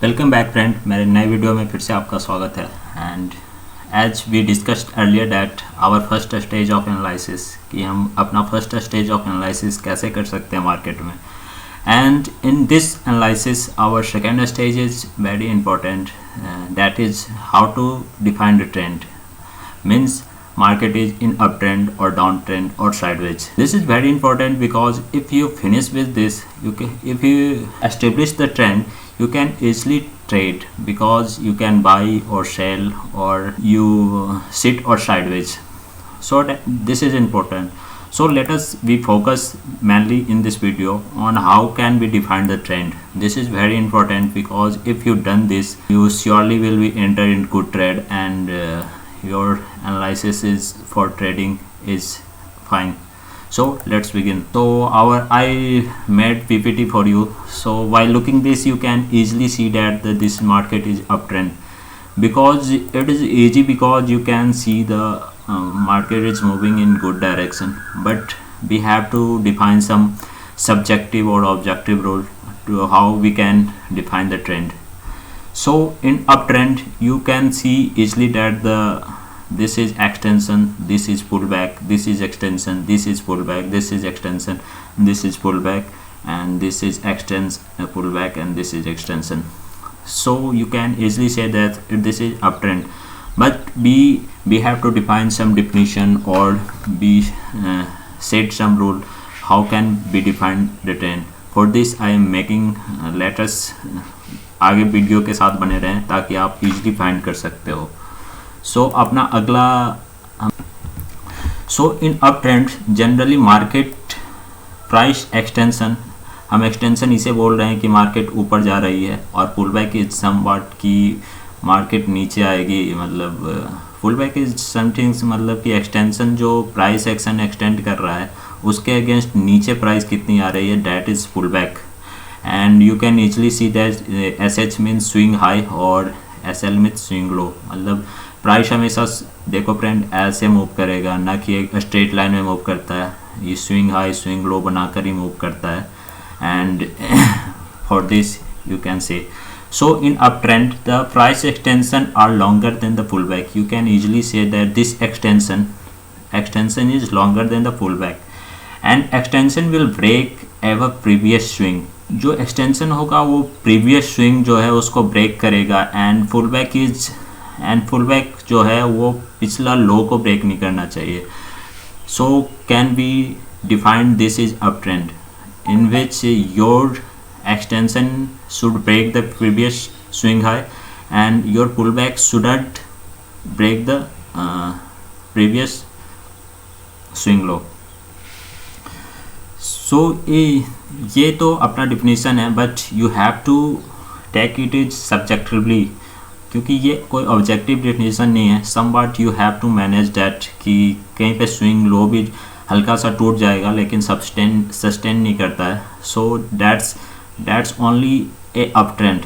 Welcome back friend, मेरे नए video में फिर से आपका स्वागत है। And as we discussed earlier that our first stage of analysis कि हम अपना फर्स्ट स्टेज ऑफ एनालिसिस कैसे कर सकते हैं मार्केट में। And in this analysis our second stage is very important, that is how to define the trend. Means market is in uptrend or downtrend or sideways. This is very important because if you finish with this, if you establish the trend, you can easily trade because you can buy or sell or you sit or sideways. So this is important. So let us we focus mainly in this video on how can we define the trend. This is very important because if you done this, you surely will be enter in good trade and your analysis is for trading is fine. So let's begin. So I made PPT for you. So while looking this, you can easily see that this market is uptrend because it is easy because you can see the market is moving in good direction. But we have to define some subjective or objective rule to how we can define the trend. So in uptrend you can see easily that this is extension, this is pullback, this is extension, this is pullback, this is extension, this is pullback, and this is extension, pullback, and this is extension. So you can easily say that this is uptrend, but we have to define some definition or we set some rule how can we define the trend. For this I am making let us आगे video के साथ बने रहें ताकि आप easily find कर सकते हो। सो अपना अगला in up trend generally market price extension, हम एक्सटेंशन इसे बोल रहे हैं कि मार्केट ऊपर जा रही है और पुल बैक इज समवॉट की मार्केट नीचे आएगी। मतलब पुल बैक इज समथिंग मतलब कि एक्सटेंशन जो प्राइस एक्शन एक्सटेंड कर रहा है उसके अगेंस्ट नीचे प्राइस कितनी आ रही है, that is pull back. And you can easily see that SH means swing high और SL मीन्स स्विंग लो। मतलब प्राइस हमेशा देखो फ्रेंड ऐसे मूव करेगा, ना कि एक स्ट्रेट लाइन में मूव करता है, ये स्विंग हाई स्विंग लो बनाकर ही मूव करता है। And for this you can say so in uptrend the price extension are longer than the pullback. You can easily say that this extension is longer than the pullback and extension will break above previous swing. जो extension होगा वो previous swing जो है उसको break करेगा and pullback जो है वो पिछला लो को ब्रेक नहीं करना चाहिए। So can be define this is up trend in which your extension should break the previous swing high and your pullback shouldn't break the previous swing low. So ये तो अपना definition है, but you have to take it is subjectively क्योंकि ये कोई objective definition नहीं है। somewhat you have to manage that कि कहीं पे swing low भी हल्का सा टूट जाएगा लेकिन sustain नहीं करता है। So that's only a uptrend.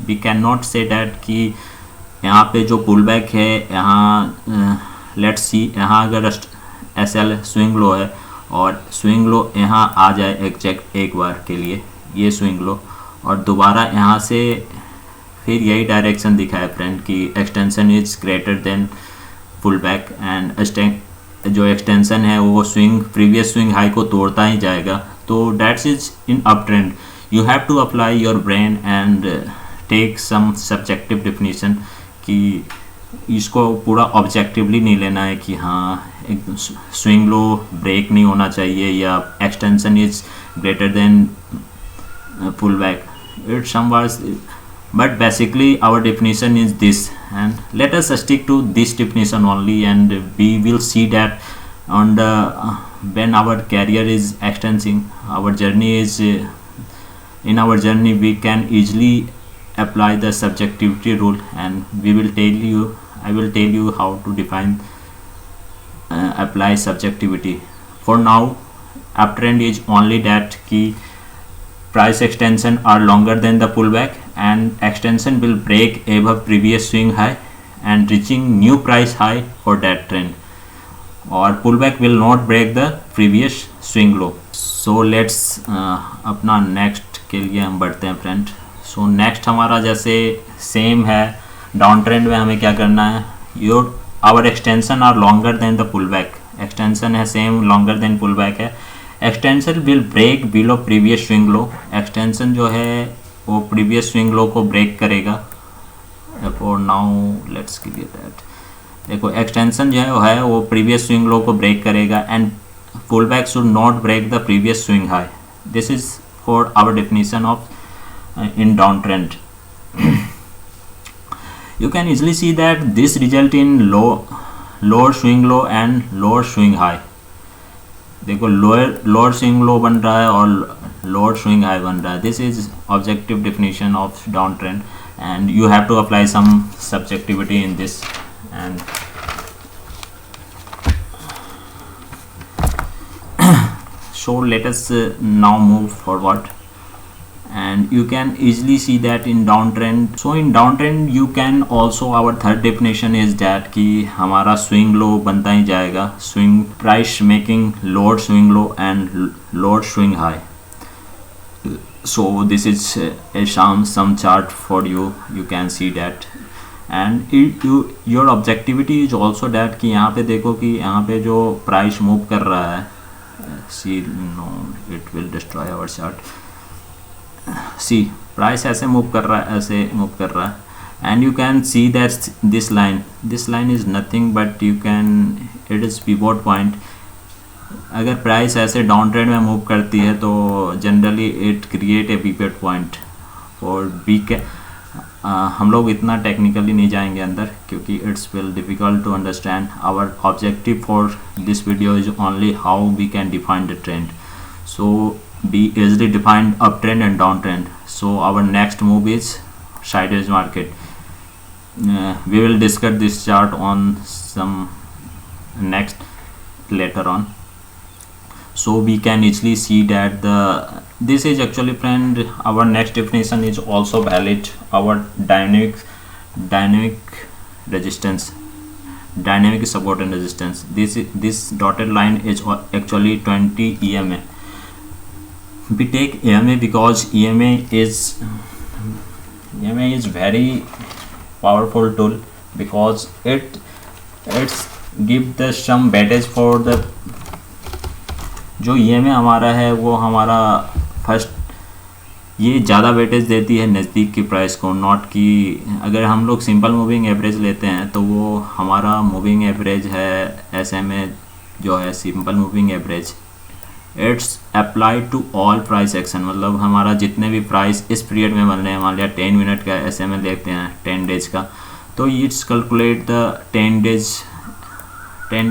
We cannot say that कि यहाँ पे जो पुलबैक है यहाँ लेट्स सी यहाँ अगर SL स्विंग लो है और स्विंग लो यहाँ आ जाए एग्जैक्ट एक बार के लिए ये स्विंग लो और दोबारा यहाँ से फिर यही डायरेक्शन दिखाए फ्रेंड कि extension is greater then pullback and जो एक्सटेंशन है वो स्विंग प्रीवियस स्विंग हाई को तोड़ता ही जाएगा। तो that's is in up trend. You have to apply your brain and take some subjective definition कि इसको पूरा ऑब्जेक्टिवली नहीं लेना है कि हाँ एक स्विंग लो ब्रेक नहीं होना चाहिए या extension is greater than pull back it somewhat, but basically our definition is this and let us stick to this definition only and we will see that on the when our career is extending, our journey is in our journey we can easily apply the subjectivity rule and I will tell you how to define apply subjectivity. For now uptrend is only that key price extension are longer than the pullback and extension will break above previous swing high and reaching new price high for that trend or pullback will not break the previous swing low. So let's अपना next के लिए हम बढ़ते हैं friend. So next हमारा जैसे same है, down trend में हमें क्या करना है, your our extension are longer than the pull back, extension है same longer than pull back है, extension will break below previous swing low, extension जो है वो प्रीवियस स्विंग लो को ब्रेक करेगा, for now let's give it that, देखो extension जो है वो प्रीवियस स्विंग लो को ब्रेक करेगा and pull back should not break the previous swing high, this is for our definition of in downtrend. You can easily see that this result in lower swing low and lower swing high. देखो lower swing low बन रहा है और lower swing high बन रहा है. This is objective definition of downtrend and you have to apply some subjectivity in this. And so let us now move forward. And you can easily see that in downtrend, so in downtrend you can also, our third definition is that कि हमारा swing low बनता ही जाएगा, swing price making lower swing low and lower swing high. So this is some chart for you, you can see that. And your objectivity is also that कि यहाँ पे देखो कि यहाँ पे जो price move कर रहा है, see no it will destroy our chart. See price ऐसे मूव कर रहा है, ऐसे मूव कर रहा है and you can see that this line is nothing but you can, it is pivot point. अगर प्राइस ऐसे डाउन ट्रेंड में मूव करती है तो generally it create a pivot point और बी के, हम लोग इतना टेक्निकली नहीं जाएंगे अंदर क्योंकि it's will difficult to understand. Our objective for this video is only how we can define the trend. So be easily defined uptrend and downtrend. So our next move is sideways market. We will discuss this chart on some next later on. So we can easily see that this is actually, friend, our next definition is also valid. Our dynamic resistance, dynamic support and resistance. This dotted line is actually 20 EMA. We take EMA because EMA is very powerful tool because it's give the some weightage for the, जो EMA हमारा है वो हमारा first, ये ज़्यादा weightage देती है नज़दीक की प्राइस को, नॉट कि अगर हम लोग सिंपल मूविंग एवरेज लेते हैं तो वो हमारा मूविंग एवरेज है SMA जो है simple moving average, it's apply to all price action, मतलब हमारा जितने भी प्राइस इस पीरियड में बन रहे हैं, मान लिया 10 मिनट का SMA देखते हैं 10 डेज का, तो it's calculate the 10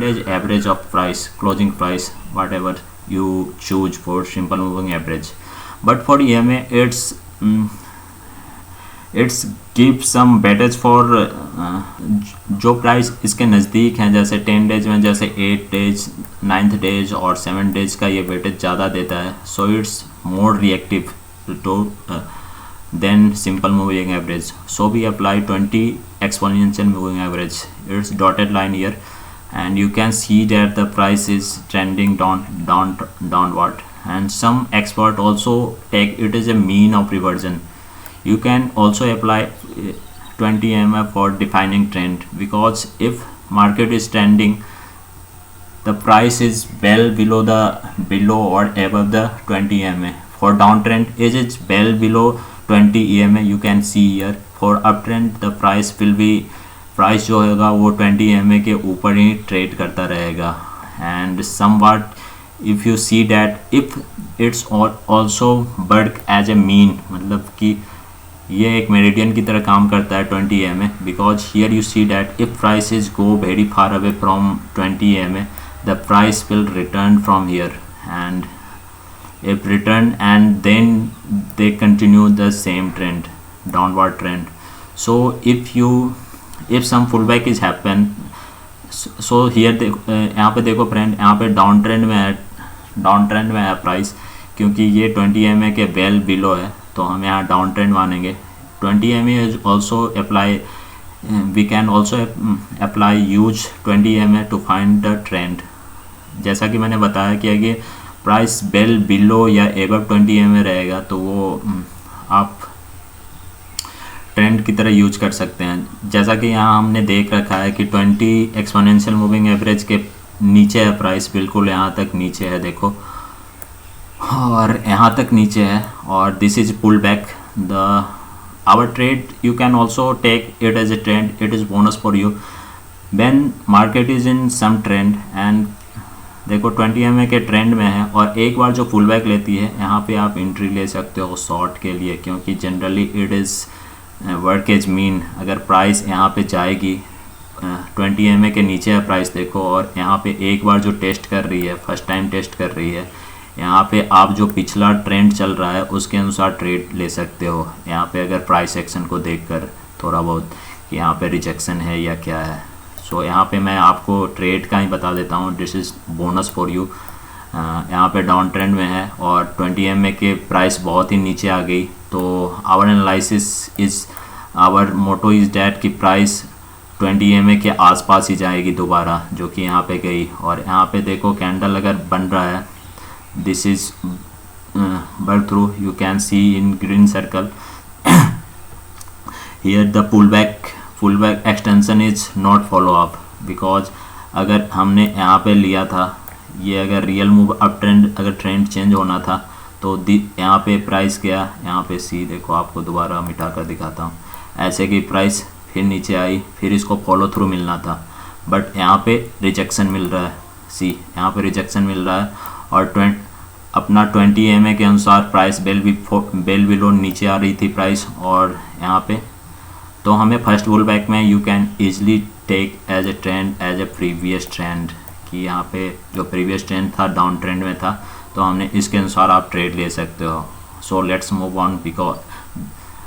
days average of price, closing price, what ever you choose for simple moving average. But for EMA it's give some weightage for जो प्राइस इसके नज़दीक हैं, जैसे 10 डेज में जैसे 8 डेज 9th डेज और 7 डेज का ये वेटेज ज़्यादा देता है. So it's more reactive to than simple moving average. So we apply 20 exponential moving average. It's dotted line here and you can see that the price is trending downward, and some expert also take it as a mean of reversion. You can also apply 20 EMA for defining trend, because if market is trending, the price is well below or above the 20 EMA. For downtrend it is well below 20 EMA, you can see here. For uptrend the price will be, price जो होगा वो 20 EMA के ऊपर ही trade करता रहेगा. And somewhat if you see that if it's also work as a mean, मतलब कि ये एक मेरिडियन की तरह काम करता है 20 EMA, because here you see that if price is go very far away from 20 EMA, the price will return from here and if return and then they continue the same trend, downward trend. So if some pullback is happen, so here यहाँ पे देखो friend, यहाँ पे down trend में है price, क्योंकि ये 20 EMA के वेल बिलो है तो हम यहाँ डाउन ट्रेंड मानेंगे. 20 EMA is also apply, we can also apply use 20 EMA to find the trend. जैसा कि मैंने बताया कि अगर प्राइस वेल बिलो या एबव 20 EMA रहेगा तो वो आप ट्रेंड की तरह यूज कर सकते हैं। जैसा कि यहाँ हमने देख रखा है कि 20 एक्सपोनेंशियल मूविंग एवरेज के नीचे है प्राइस, बिल्कुल यहाँ तक नीचे है देखो, और यहाँ तक नीचे है, और this is pull back the our trade. You can also take it as a trend, it is bonus for you when market is in some trend. And देखो 20 MA के ट्रेंड में है, और एक बार जो पुल बैक लेती है यहाँ पे आप एंट्री ले सकते हो शॉर्ट के लिए, क्योंकि generally it is work as mean. अगर प्राइस यहाँ पे जाएगी 20 MA के नीचे है प्राइस देखो, और यहाँ पे एक बार जो टेस्ट कर रही है, फर्स्ट टाइम टेस्ट कर रही है, यहाँ पे आप जो पिछला ट्रेंड चल रहा है उसके अनुसार ट्रेड ले सकते हो। यहाँ पे अगर प्राइस एक्शन को देखकर थोड़ा बहुत कि यहाँ पे रिजेक्शन है या क्या है। सो यहाँ पे मैं आपको ट्रेड का ही बता देता हूँ, this is bonus for you. यहाँ पे डाउन ट्रेंड में है और 20 MA के प्राइस बहुत ही नीचे आ गई, तो our analysis is, our motto is that कि प्राइस 20 MA के आसपास ही जाएगी दोबारा, जो कि यहाँ पे गई। और यहाँ पे देखो कैंडल अगर बन रहा है, this is breakthrough, you can see in green circle here the pull back extension is not follow up, because अगर हमने यहाँ पे लिया था, ये अगर रियल मूव अप ट्रेंड, अगर ट्रेंड चेंज होना था तो यहाँ पे प्राइस गया, यहाँ पे सी देखो, आपको दोबारा मिटा कर दिखाता हूँ, ऐसे कि प्राइस फिर नीचे आई, फिर इसको फॉलो थ्रू मिलना था, बट यहाँ पे रिजेक्शन मिल रहा है, सी यहाँ पे रिजेक्शन मिल रहा है। और अपना 20 MA के अनुसार प्राइस बेल बिलो नीचे आ रही थी प्राइस, और यहाँ पे तो हमें फर्स्ट बुल बैक में you can easily take as a trend, as a previous trend, कि यहाँ पे जो प्रीवियस ट्रेंड था डाउन ट्रेंड में था, तो हमने इसके अनुसार आप ट्रेड ले सकते हो। So let's move on, because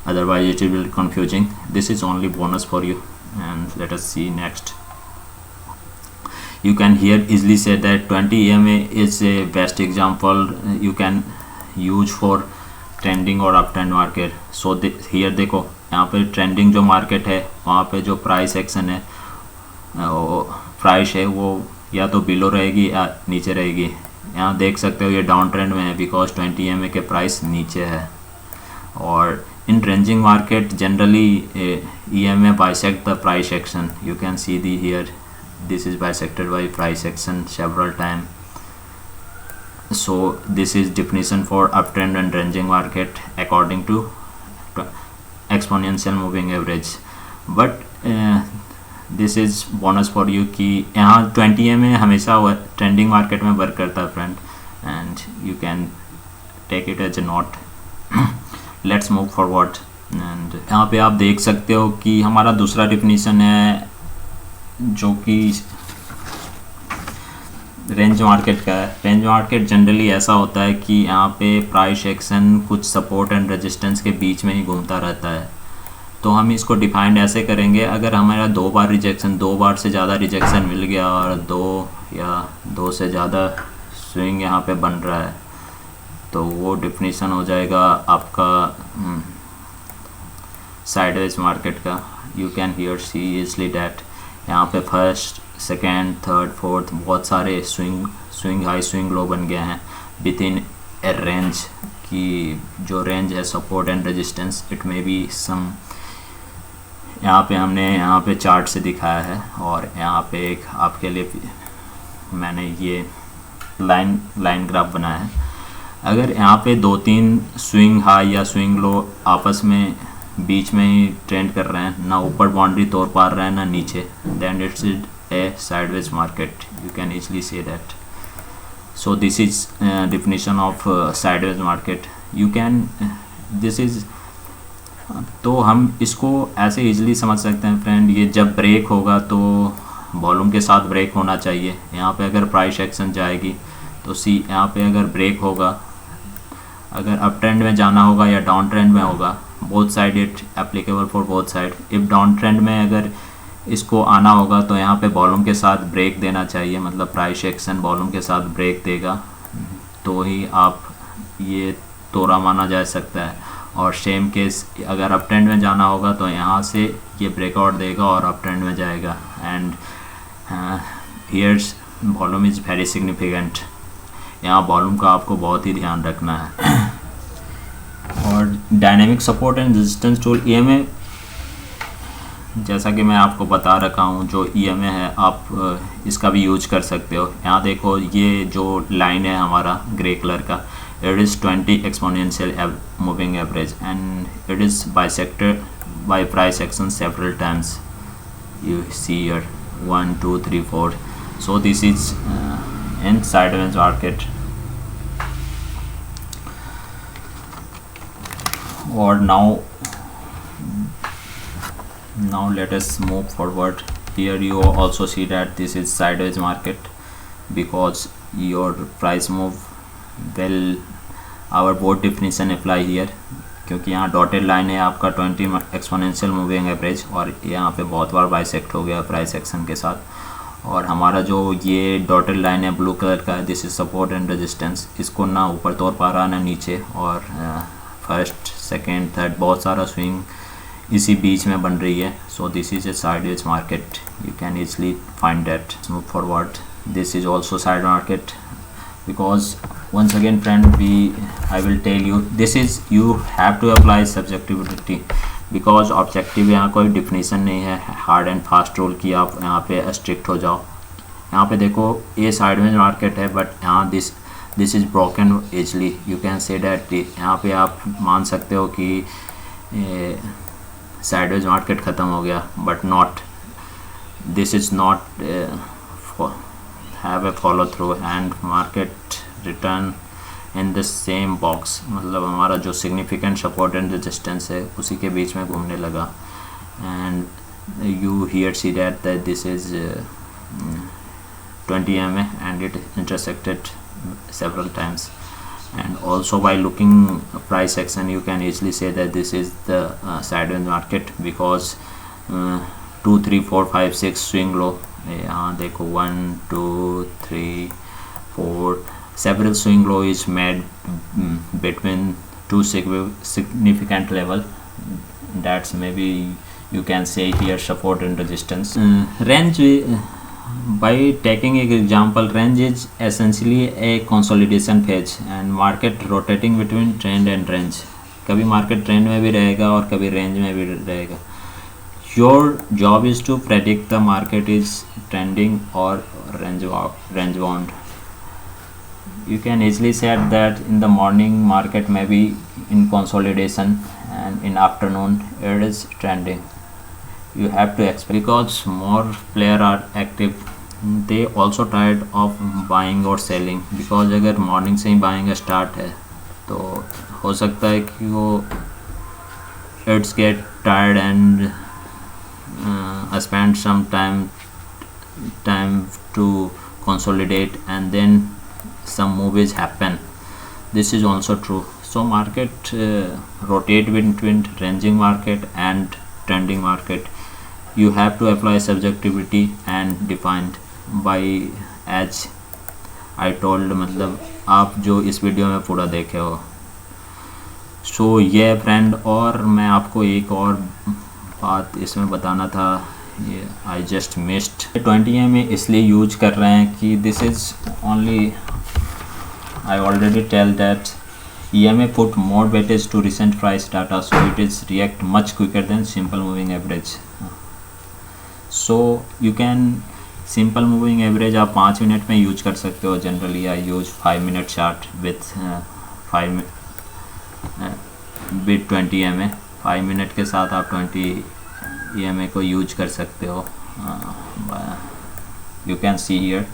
otherwise it will confusing. This is only bonus for you, and let us see next. You can here easily say that 20 MA is a best example you can use for trending or uptrend market. So here देखो, यहाँ पे trending जो market है वहाँ पे जो price action है, price है वो या तो बिलो रहेगी या नीचे रहेगी। यहाँ देख सकते हो ये डाउन ट्रेंड में है, बिकॉज 20 MA के प्राइस नीचे है। और in ranging market generally EMA bisect the price action, you can see the here, this is bisected by price action several time. So this is definition for uptrend and ranging market according to exponential moving average. But this is bonus for you कि यहाँ 20 MA हमेशा trending market में work करता है friend, and you can take it as a note. Let's move forward. And यहाँ पे आप देख सकते हो कि हमारा दूसरा डिफिनीशन है जो कि रेंज मार्केट का है। रेंज मार्केट जनरली ऐसा होता है कि यहाँ पे प्राइस एक्शन कुछ सपोर्ट एंड रेजिस्टेंस के बीच में ही घूमता रहता है। तो हम इसको डिफाइंड ऐसे करेंगे, अगर हमारा दो बार से ज़्यादा रिजेक्शन मिल गया और दो से ज़्यादा स्विंग यहाँ पे बन रहा है, तो वो डिफिनीशन हो जाएगा आपका साइडवेज मार्केट का। You can here see easily that यहाँ पे फर्स्ट, सेकेंड, थर्ड, फोर्थ बहुत सारे स्विंग हाई स्विंग लो बन गए हैं विद इन ए रेंज, की जो रेंज है support and resistance, it may be some, यहाँ पे हमने यहाँ पे चार्ट से दिखाया है। और यहाँ पे एक आपके लिए मैंने ये लाइन ग्राफ बनाया है। अगर यहाँ पे 2-3 स्विंग हाई या स्विंग लो आपस में बीच में ही ट्रेंड कर रहे हैं, ना ऊपर बाउंड्री तोड़ पा रहे हैं ना नीचे, then it's a sideways market, you can easily see that. So this is definition of sideways market, you can this is, तो हम इसको ऐसे इजली समझ सकते हैं फ्रेंड, ये जब ब्रेक होगा तो वॉल्यूम के साथ ब्रेक होना चाहिए। यहाँ पे अगर प्राइस एक्शन जाएगी तो सी यहाँ पे अगर ब्रेक होगा, अगर अप ट्रेंड में जाना होगा या डाउन ट्रेंड में होगा, both side it applicable for both side. If down trend में अगर इसको आना होगा तो यहाँ पे वॉल्यूम के साथ ब्रेक देना चाहिए, मतलब प्राइस एक्शन वॉल्यूम के साथ ब्रेक देगा तो ही आप ये तोड़ा माना जा सकता है। और सेम केस अगर अप ट्रेंड में जाना होगा तो यहाँ से ये ब्रेकआउट देगा और अप ट्रेंड में जाएगा। And here's volume is very significant, यहाँ वॉल्यूम का आपको बहुत ही ध्यान रखना है। और dynamic support and resistance tool, EMA जैसा कि मैं आपको बता रखा हूँ, जो EMA है आप इसका भी यूज कर सकते हो। यहाँ देखो, ये जो लाइन है हमारा ग्रे कलर का, it is 20 exponential moving average and it is bisected by price action several times. You see here 1 2 3 4. So this is in sideways market. Or now let us move forward. Here you also see that this is sideways market because your price move well. Our board definition apply here, क्योंकि यहाँ dotted line है आपका 20 exponential moving average और यहाँ पे बहुत बार bisect हो गया प्राइस एक्शन के साथ। और हमारा जो ये डॉटेड लाइन है ब्लू कलर का, this is support and resistance, इसको ना ऊपर तोड़ पा रहा ना नीचे, और फर्स्ट सेकेंड थर्ड बहुत सारा स्विंग इसी बीच में बन रही है। सो this is a sideways market, you can easily find that. Move forward, this is also side market because once again friend, I will tell you, this is you have to apply subjectivity because objective यहाँ कोई definition नहीं है hard and fast rule की आप यहाँ पे strict हो जाओ। यहाँ पे देखो ये साइडवेज मार्केट है, बट यहाँ this is broken easily, you can say that. यहाँ पे आप मान सकते हो कि साइडवेज मार्केट ख़त्म हो गया, but not, this is not have a follow through and market return in the same box। मतलब हमारा जो significant support and resistance है उसी के बीच में घूमने लगा, and you here see that this is 20 EMA and it intersected several times, and also by looking price action you can easily say that this is the sideways market because 2 3 4 5 6 swing low। यहाँ देखो 1 2 3 4 several swing low is made between two significant level, that's maybe you can say here support and resistance। Range, by taking an example, range is essentially a consolidation phase and market rotating between trend and range। कभी market trend में भी रहेगा और कभी range में भी रहेगा। Your job is to predict the market is trending or range bound। You can easily say that in the morning market may be in consolidation and in afternoon it is trending। You have to expect because more players are active, they also tired of buying or selling because अगर morning से ही buying start है तो हो सकता है कि वो it's get tired and spend some time to consolidate and then some moves happen। This is also true। So market rotate between ranging market and trending market। You have to apply subjectivity and defined by as I told, मतलब आप जो इस video में पूरा देखे हो। सो ये friend, और मैं आपको एक और बात इसमें बताना था, ये आई जस्ट मिस्ड। 20 में इसलिए यूज कर रहे हैं कि this is only, I already tell that EMA put more weightage to recent price data, so it is react much quicker than simple moving average। so you can simple moving average आप 5 minute में use कर सकते हो। Generally I use 5 minute chart with 20 EMA। 5 minute के साथ आप 20 EMA को use कर सकते हो। You can see here.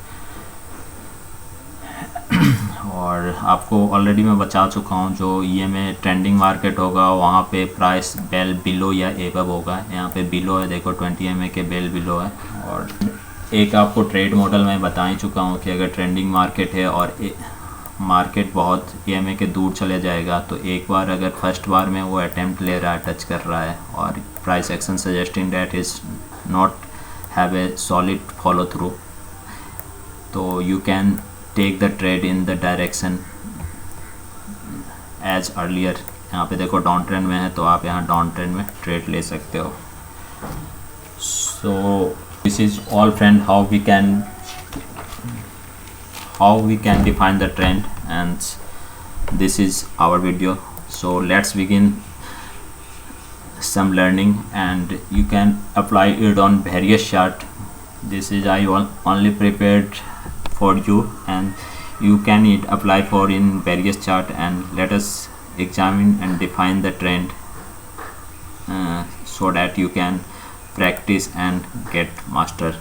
और आपको ऑलरेडी मैं बता चुका हूँ, जो EMA ट्रेंडिंग मार्केट होगा वहाँ पे प्राइस बेल बिलो या एबव होगा। यहाँ पे बिलो है, देखो 20 EMA के बेल बिलो है। और एक आपको ट्रेड मॉडल मैं बता ही चुका हूँ कि अगर ट्रेंडिंग मार्केट है और मार्केट बहुत EMA के दूर चले जाएगा तो एक बार अगर फर्स्ट बार में वो अटेम्प्ट ले रहा है, टच कर रहा है, और price action suggesting that is not have a solid follow through, तो you can take the trade in the direction as earlier. यहाँ पे देखो डाउन ट्रेंड में है तो आप यहाँ डाउन ट्रेंड में ट्रेड ले सकते हो। सो this is all friend, how we can define the trend, and this is our video। So let's begin some learning and you can apply it on various chart. This is I only prepared for you, and you can apply for in various chart, and let us examine and define the trend so that you can practice and get master.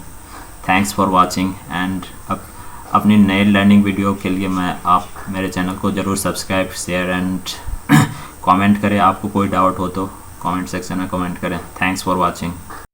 Thanks for watching and अपनी नए learning video के लिए आप मेरे channel को ज़रूर subscribe, share and comment करें। आपको कोई डाउट हो तो कमेंट सेक्शन में कमेंट करें। Thanks for watching.